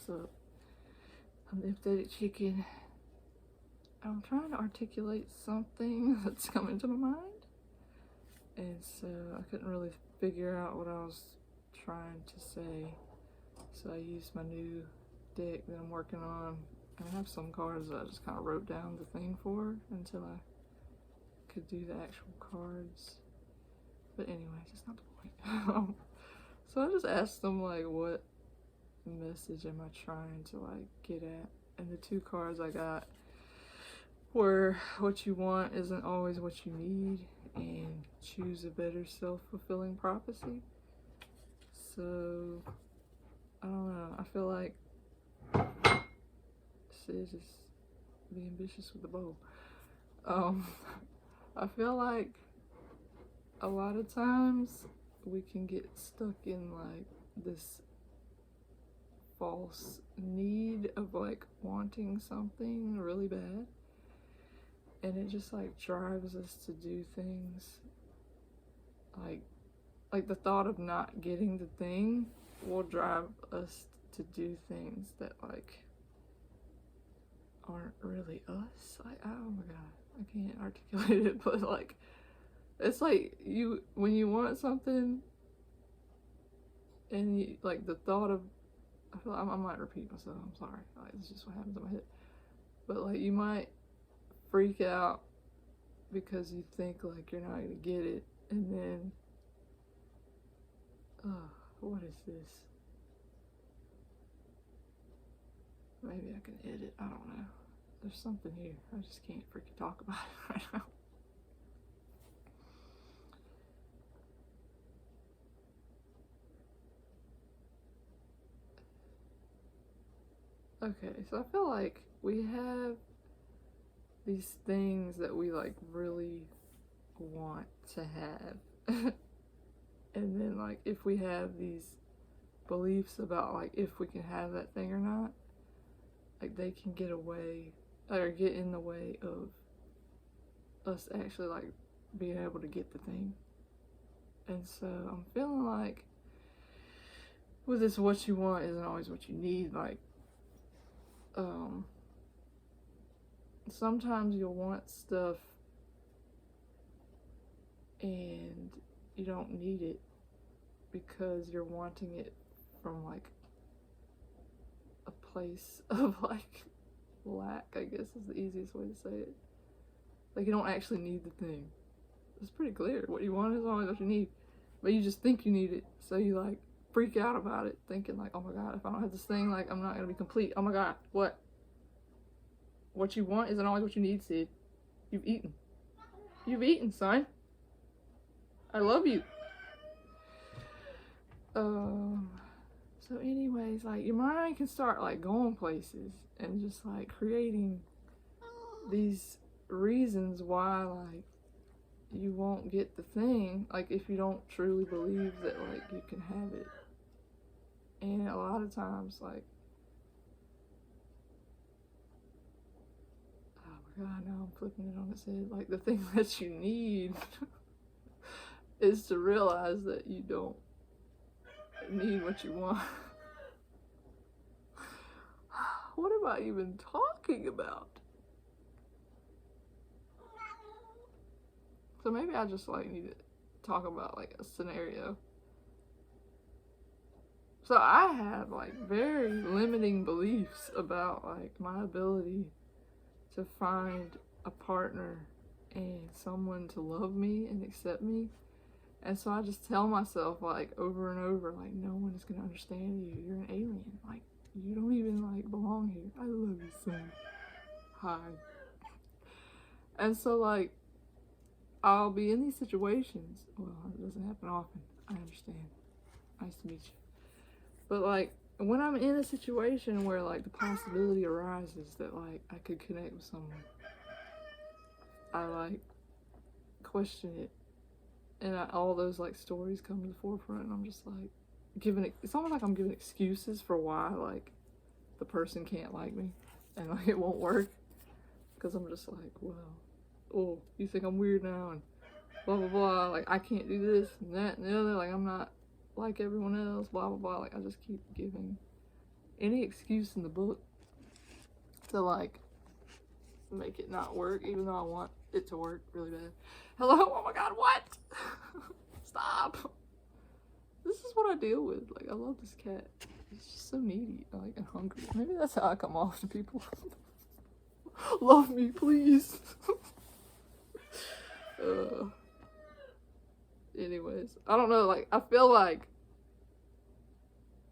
what's up? I'm the Empathetic Chicken. I'm trying to articulate something that's coming to my mind, and so I couldn't really figure out what I was trying to say. So I used my new deck that I'm working on. I have some cards that I just kind of wrote down the thing for until I could do the actual cards. But anyways, that's not the point. So I just asked them, like, what message am I trying to, like, get at? And the two cards I got were what you want isn't always what you need, and choose a better self-fulfilling prophecy. So, I don't know. I feel like Sid is being vicious with the bow. I feel like a lot of times we can get stuck in like this false need of like wanting something really bad, and it just like drives us to do things like the thought of not getting the thing will drive us to do things that like aren't really us. Like, oh my god, I can't articulate it, but like it's like you when you want something and you like the thought of I feel like I might repeat myself, I'm sorry, like it's just what happens in my head, but like you might freak out because you think like you're not gonna get it, and then what is this? Maybe I can edit, I don't know. There's something here, I just can't freaking talk about it right now. Okay, so I feel like we have these things that we like really want to have. And then like if we have these beliefs about like if we can have that thing or not, like they can get away or get in the way of us actually like being able to get the thing. And so I'm feeling like with this what you want isn't always what you need, like sometimes you'll want stuff and you don't need it because you're wanting it from like a place of like lack, I guess is the easiest way to say it. Like you don't actually need the thing. It's pretty clear. What you want is always what you need, but you just think you need it, so you like freak out about it, thinking like, oh my god, if I don't have this thing, like I'm not gonna be complete. Oh my god, what? What you want isn't always what you need, Sid. You've eaten. You've eaten, son. I love you. So anyways, like your mind can start like going places and just like creating these reasons why like you won't get the thing, like if you don't truly believe that like you can have it. And a lot of times like, oh my god, now I'm flipping it on its head, like the thing that you need is to realize that you don't need what you want. What am I even talking about? So maybe I just like need to talk about like a scenario. So I have like very limiting beliefs about like my ability to find a partner and someone to love me and accept me. And so I just tell myself like over and over, like no one is gonna understand you. You're an alien. Like you don't even like belong here. I love you, son. Hi. And so like I'll be in these situations. Well, it doesn't happen often. I understand. Nice to meet you. But like when I'm in a situation where like the possibility arises that like I could connect with someone, I like question it, and all those like stories come to the forefront, and I'm just like it's almost like I'm giving excuses for why like the person can't like me and like it won't work, because I'm just like, well, oh, you think I'm weird now and blah blah blah, like I can't do this and that and the other, like I'm not like everyone else, blah blah blah. Like I just keep giving any excuse in the book to like make it not work, even though I want it to work really bad. Hello? Oh my god, what? Stop. This is what I deal with. Like, I love this cat. It's just so needy, like, and hungry. Maybe that's how I come off to people. Love me, please. Anyways, I don't know, like, I feel like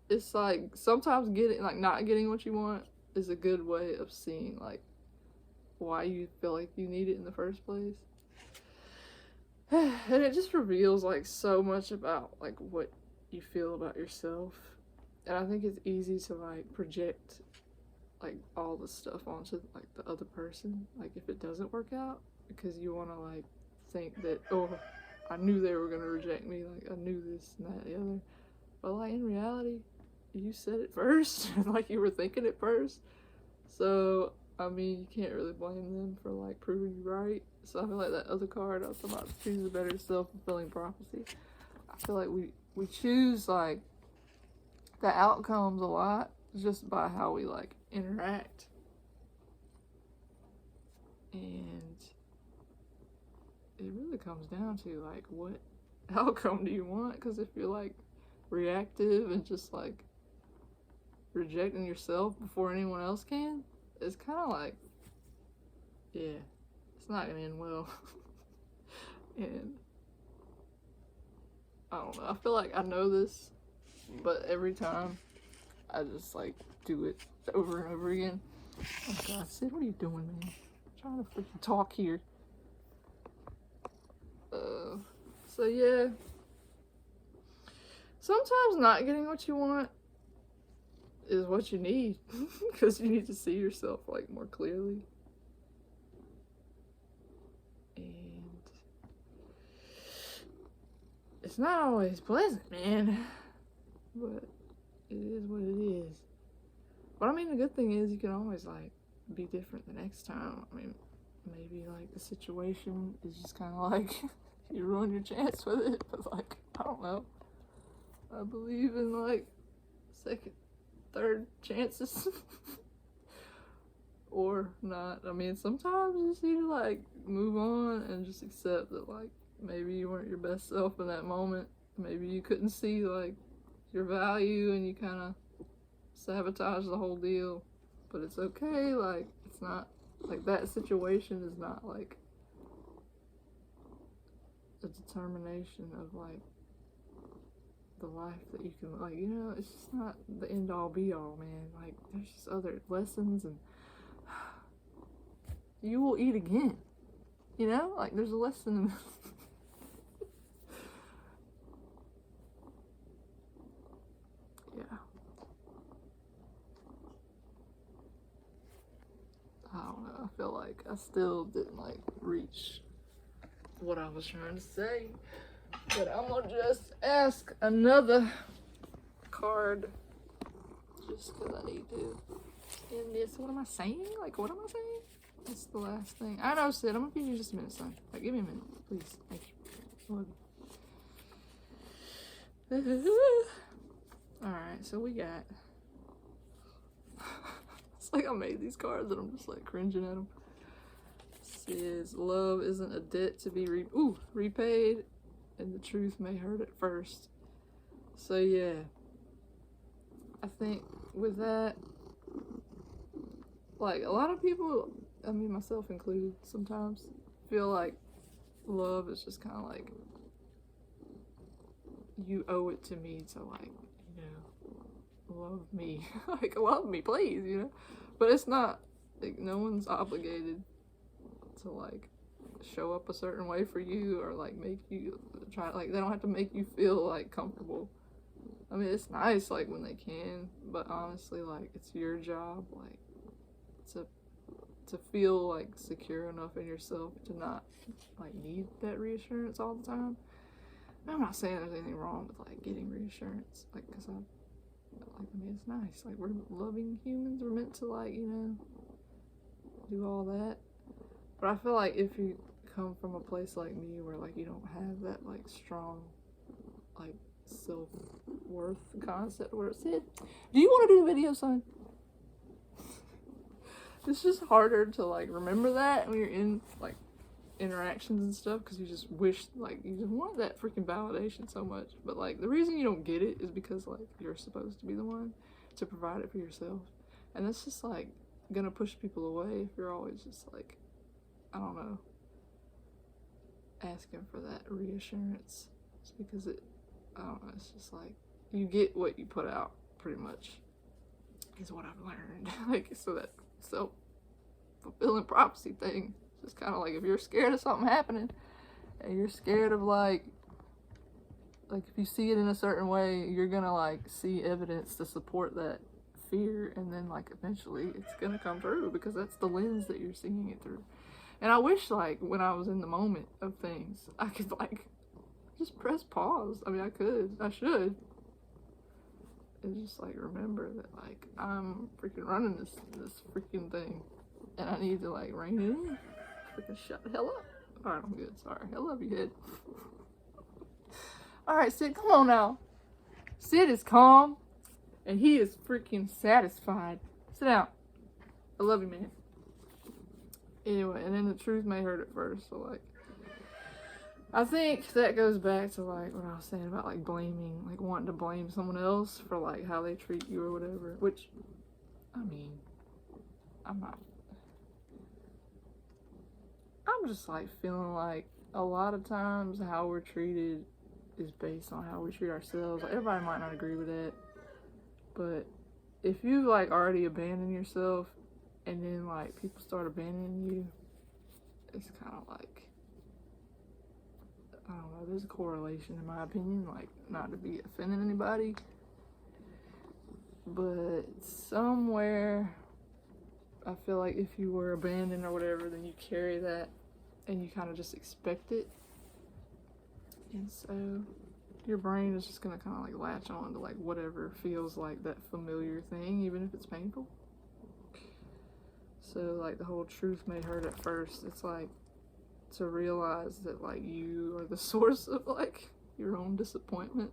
it's like sometimes not getting what you want is a good way of seeing like why you feel like you need it in the first place. And it just reveals like so much about like what you feel about yourself. And I think it's easy to like project like all the stuff onto like the other person, like if it doesn't work out, because you want to like think that, oh, I knew they were gonna reject me, like I knew this and that and the other. But like in reality, you said it first, like you were thinking it first. So I mean, you can't really blame them for like proving you right. So I feel like that other card I was talking about, choose a better self-fulfilling prophecy. I feel like we choose like the outcomes a lot just by how we like interact. And it really comes down to like what outcome do you want? Because if you're like reactive and just like rejecting yourself before anyone else can, it's kind of like, yeah, it's not gonna end well. And I don't know, I feel like I know this, but every time I just like do it over and over again. Oh god, Sid, what are you doing, man? I'm trying to freaking talk here. So yeah, sometimes not getting what you want is what you need, because you need to see yourself like more clearly. And it's not always pleasant, man, but it is what it is. But I mean, the good thing is you can always like be different the next time. I mean, maybe like the situation is just kind of like you ruin your chance with it, but like, I don't know. I believe in like second, third chances. Or not. I mean, sometimes you just need to like move on and just accept that like maybe you weren't your best self in that moment. Maybe you couldn't see like your value and you kind of sabotage the whole deal. But it's okay. Like, it's not like that situation is not like a determination of like the life that you can, like, you know, it's just not the end all be all, man. Like, there's just other lessons, and you will eat again, you know, like there's a lesson. Yeah, I don't know, I feel like I still didn't like reach what I was trying to say. But I'm gonna just ask another card just because I need to end this. What am I saying? Like, what am I saying? That's the last thing. I know, Sid. I'm gonna give you just a minute, son. Like, give me a minute, please. Thank you. Alright, so we got. It's like I made these cards and I'm just like cringing at them. It says, love isn't a debt to be repaid, and the truth may hurt at first. So yeah, I think with that, like a lot of people, I mean myself included, sometimes feel like love is just kind of like you owe it to me to like, you know, love me. Like, love me, please, you know. But it's not, like, no one's obligated to like show up a certain way for you or like make you try, like they don't have to make you feel like comfortable. I mean, it's nice like when they can, but honestly, like, it's your job like to feel like secure enough in yourself to not like need that reassurance all the time. I'm not saying there's anything wrong with like getting reassurance, like, because I mean, it's nice, like, we're loving humans, we're meant to like, you know, do all that. But I feel like if you come from a place like me where like you don't have that like strong like self-worth concept where it said, do you want to do new video, son. It's just harder to like remember that when you're in like interactions and stuff, because you just wish, like, you just want that freaking validation so much. But like the reason you don't get it is because like you're supposed to be the one to provide it for yourself, and that's just like gonna push people away if you're always just like, I don't know, asking for that reassurance. It's because I don't know, it's just like you get what you put out, pretty much, is what I've learned. Like, so that self-fulfilling prophecy thing, it's just kind of like, if you're scared of something happening and you're scared of like if you see it in a certain way, you're gonna like see evidence to support that fear, and then like eventually it's gonna come true because that's the lens that you're seeing it through. And I wish like when I was in the moment of things, I could like just press pause. I mean, I should, and just like remember that like I'm freaking running this freaking thing, and I need to like rein it in. Freaking shut the hell up. Alright, I'm good. Sorry. I love you, head. Alright, Sid, come on now. Sid is calm, and he is freaking satisfied. Sit down. I love you, man. Anyway, and then the truth may hurt at first, so like, I think that goes back to like what I was saying about like blaming, like wanting to blame someone else for like how they treat you or whatever, which, I mean, I'm just like feeling like a lot of times how we're treated is based on how we treat ourselves. Like, everybody might not agree with that, but if you like already abandon yourself and then like people start abandoning you, it's kind of like, I don't know, there's a correlation in my opinion, like, not to be offending anybody, but somewhere I feel like if you were abandoned or whatever, then you carry that and you kind of just expect it, and so your brain is just gonna kind of like latch on to like whatever feels like that familiar thing, even if it's painful. So like the whole truth may hurt at first. It's like to realize that like you are the source of like your own disappointment.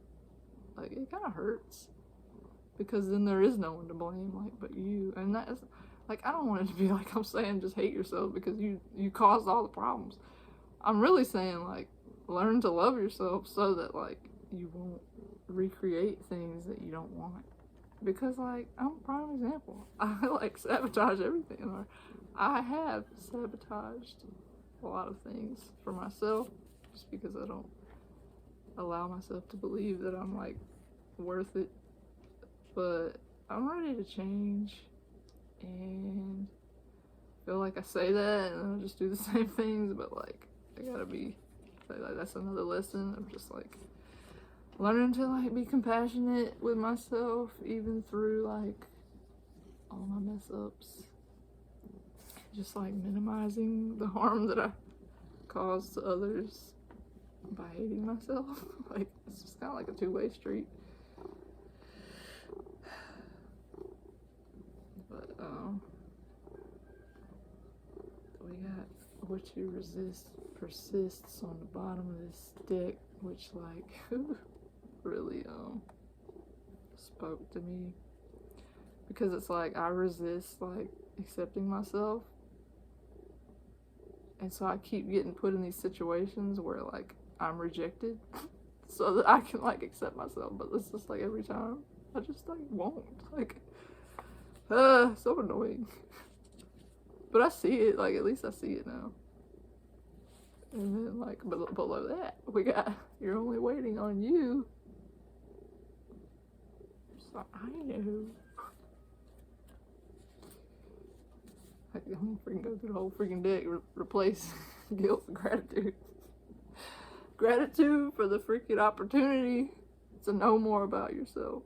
Like, it kind of hurts because then there is no one to blame like but you. And that's like, I don't want it to be like I'm saying just hate yourself because you caused all the problems. I'm really saying like learn to love yourself so that like you won't recreate things that you don't want. Because like, I'm a prime example. I like sabotage everything, or I have sabotaged a lot of things for myself just because I don't allow myself to believe that I'm like worth it. But I'm ready to change, and I feel like I say that and I just do the same things, but like I gotta be like, that's another lesson of just like learning to like be compassionate with myself even through like all my mess ups, just like minimizing the harm that I cause to others by hating myself. Like, it's just kind of like a two-way street. But we got what you resist persists on the bottom of this deck, which like really spoke to me, because it's like I resist like accepting myself, and so I keep getting put in these situations where like I'm rejected so that I can like accept myself, but it's just like every time I just like won't, like so annoying. But I see it, like at least I see it now. And then like below that we got you're only waiting on you. So I know. Like, I'm gonna freaking go through the whole freaking deck, replace guilt with gratitude. Gratitude for the freaking opportunity to know more about yourself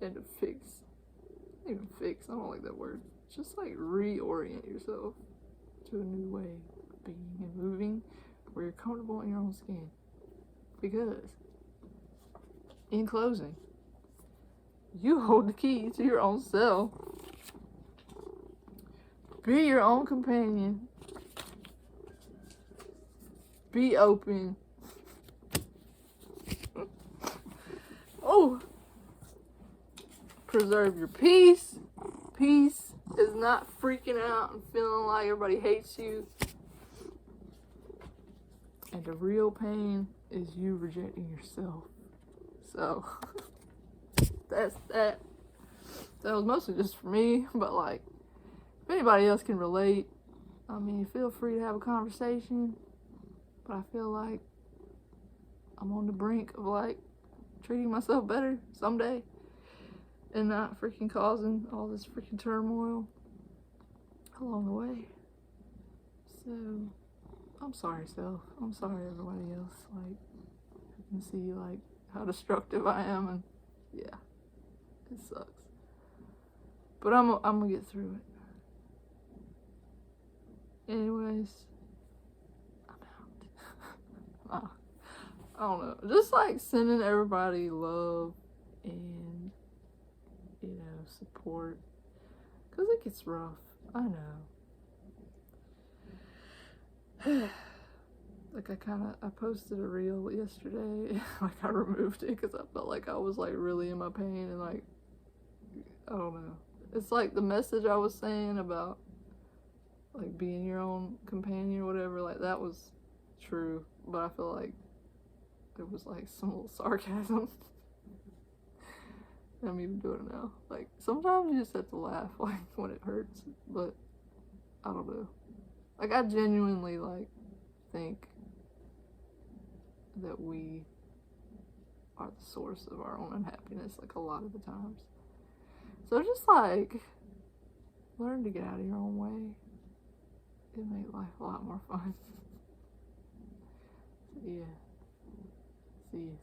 and to fix, not even fix, I don't like that word, just like reorient yourself to a new way of being and moving where you're comfortable in your own skin. Because in closing, you hold the key to your own self. Be your own companion. Be open. Oh, preserve your peace. Peace is not freaking out and feeling like everybody hates you. And the real pain is you rejecting yourself. So, that's that. That was mostly just for me, but like, if anybody else can relate, I mean, feel free to have a conversation. But I feel like I'm on the brink of like treating myself better someday and not freaking causing all this freaking turmoil along the way. So, I'm sorry, self. I'm sorry, everybody else. Like, I can see like how destructive I am, and yeah, it sucks. But I'm gonna get through it. Anyways, I'm out. I don't know. Just like sending everybody love and, you know, support. Because it gets rough. I know. Like I posted a reel yesterday. Like I removed it because I felt like I was like really in my pain and like, I don't know. It's like the message I was saying about like being your own companion or whatever, like that was true. But I feel like there was like some little sarcasm. I'm even doing it now. Like sometimes you just have to laugh like when it hurts, but I don't know. Like I genuinely like think that we are the source of our own unhappiness like a lot of the times. So just like learn to get out of your own way. It'll make life a lot more fun. So yeah. See you.